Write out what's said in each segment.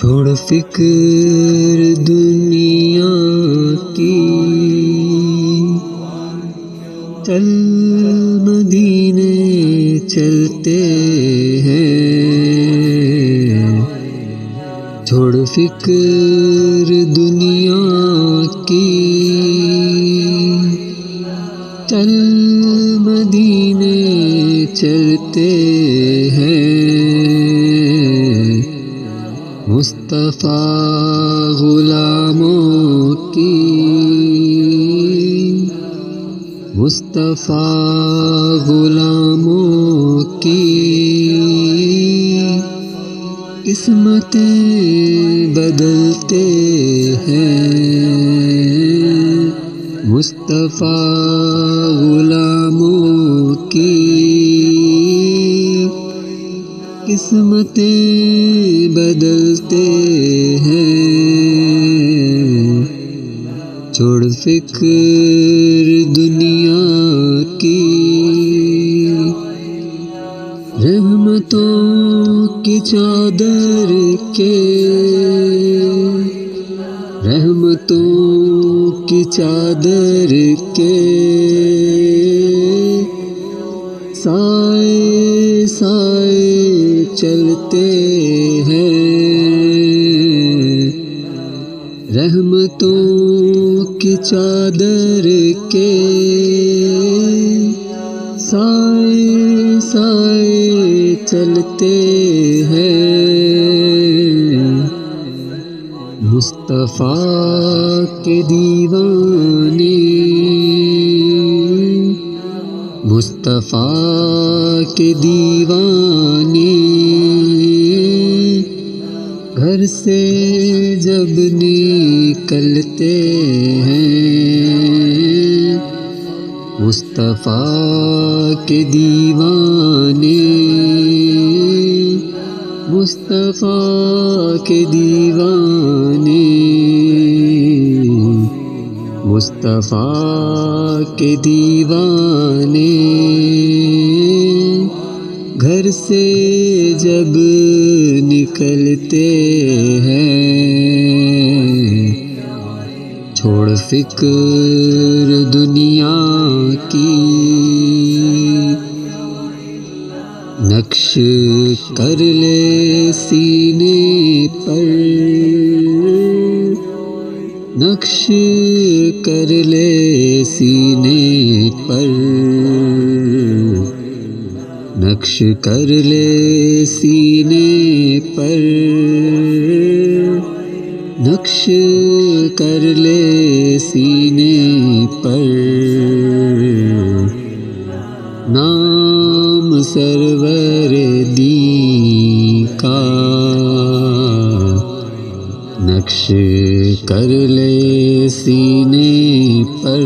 چھوڑ فکر دنیا کی، چل مدینے چلتے ہیں۔ چھوڑ فکر دنیا کی، چل مدینے چلتے ہیں۔ مصطفیٰ غلاموں کی، مصطفیٰ غلاموں کی قسمتیں بدلتے ہیں۔ مصطفیٰ غلاموں کی قسمتیں بدلتے ہیں۔ چھوڑ فکر دنیا کی، رحمتوں کی چادر کے، رحمتوں کی چادر کے سائے سائے چلتے ہیں۔ رحمتوں کی چادر کے سائے سائے چلتے ہیں۔ مصطفیٰ کے دیوانے، مصطفیٰ کے دیوانے گھر سے جب نکلتے ہیں۔ مصطفیٰ کے دیوانے، مصطفیٰ کے دیوانے، مصطفیٰ کے دیوانے گھر سے جب نکلتے ہیں۔ چھوڑ فکر دنیا کی، نقش کر لے سینے پر، نقش کر لے سینے پر، نقش کر لے سینے پر، نقش کر لے سینے پر، نام سرور دی کا نقش کر لے سینے پر،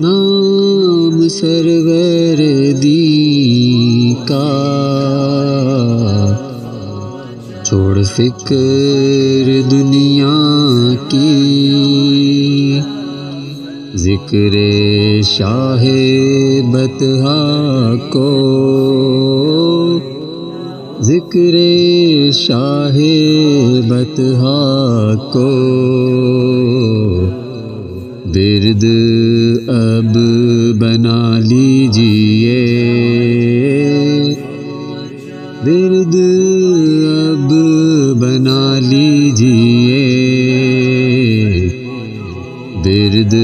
نام سرور دی کا۔ چھوڑ فکر دنیا کی، ذکر شاہ بطحا کو، ذکر شاہ بطحا کو ورد اب بنا لیجئے، ورد اب بنا لیجئے، ورد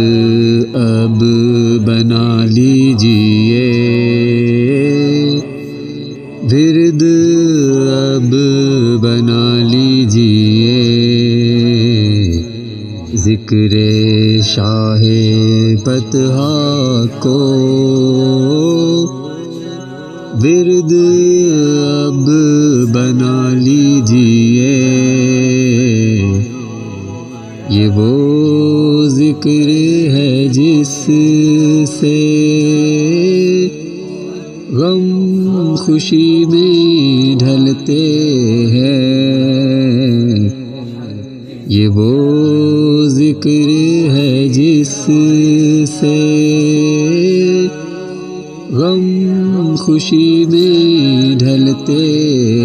اب بنا لیجئے، ورد اب بنا لیجئے۔ ذکر شاہ بطحا کو ورد اب بنا لیجئے۔ یہ وہ ذکر ہے جس سے غم خوشی میں ڈھلتے ہیں۔ یہ وہ ذکر ہے جس سے غم خوشی میں ڈھلتے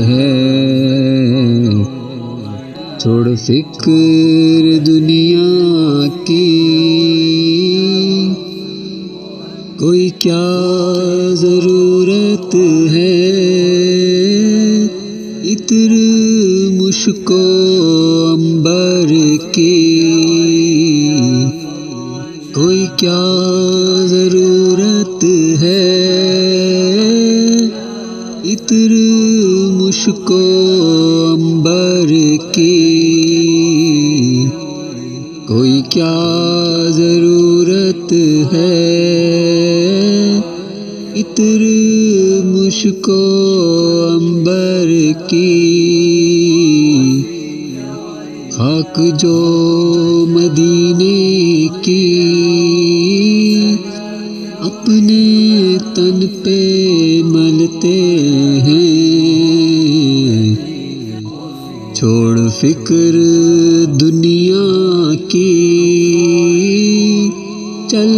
ہیں۔ چھوڑ فکر دنیا کی، کوئی کیا ضرورت ہے عطر مشک و عنبر کی، کوئی کیا ضرورت ہے عطر مشک و عنبر کی، کوئی کیا ضرورت ہے عطر مشک و عنبر کی، خاک جو مدینے کی اپنے تن پہ ملتے ہیں، چھوڑ فکر دنیا کی، چل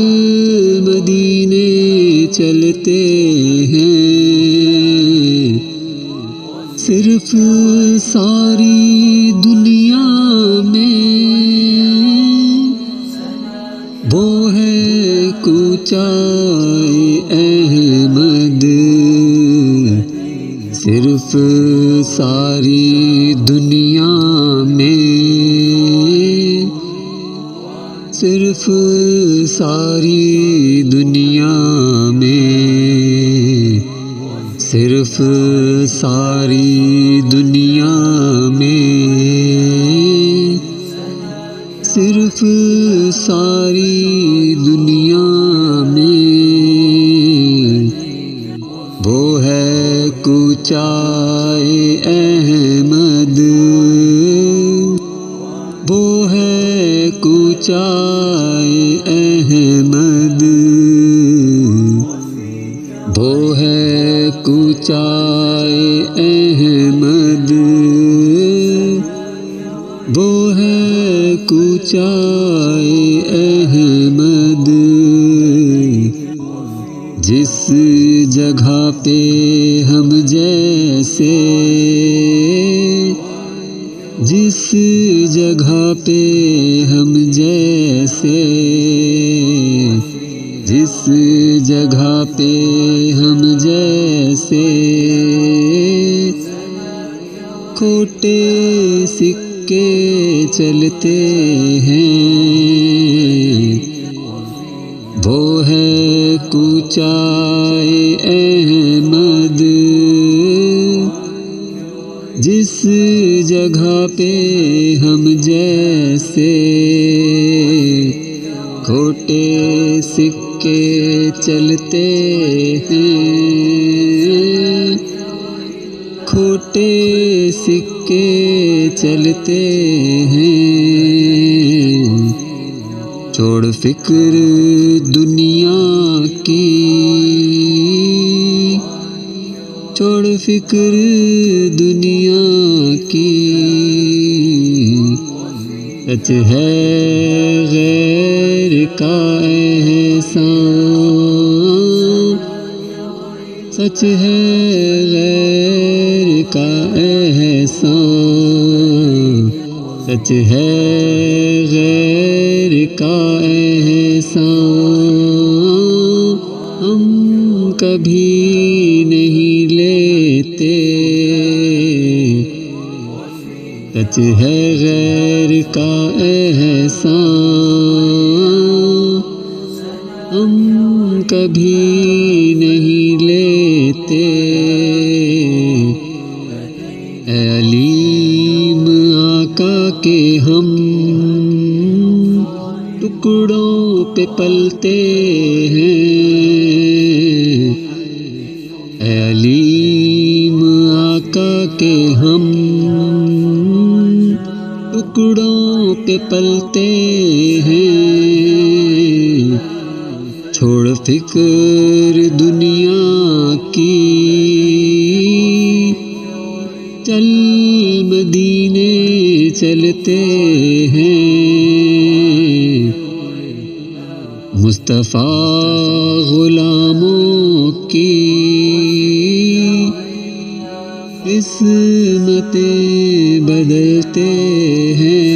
مدینے چلتے ہیں، صرف ساری دنیا میں وہ ہے کوچائے احمد، صرف ساری دنیا میں، صرف ساری دنیا میں، صرف ساری دنیا میں، صرف ساری دنیا میں وہ ہے کوچائے احمد، وہ ہے کوچائے احمد، وہ ہے کوچائے احمد، وہ ہے کوچائے احمد، جس جگہ پہ ہم جیسے، جس جگہ پہ ہم جیسے، جس جگہ پہ ہم جیسے کھوٹے سکے چلتے ہیں، وہ ہے کوچائے احمد، جس جگہ پہ ہم جیسے کھوٹے سکے چلتے ہیں، کھوٹے سکے چلتے ہیں، چھوڑ فکر دنیا کی، چھوڑ فکر دنیا کی، سچ ہے غیر کا احسان، سچ ہے غیر کا احسان، سچ ہے غیر کا احسان، ہم کبھی نہیں لیتے، سچ ہے غیر کا احسان، ہم کبھی نہیں لیتے، اے علیم آقا کے ہم ٹکڑوں پہ پلتے ہیں، اے علیم آقا کے ہم ٹکڑوں پہ پلتے ہیں، چھوڑ فکر دنیا کی، چل مدینے چلتے ہیں، مصطفیٰ غلاموں کی قسمتیں بدلتے ہیں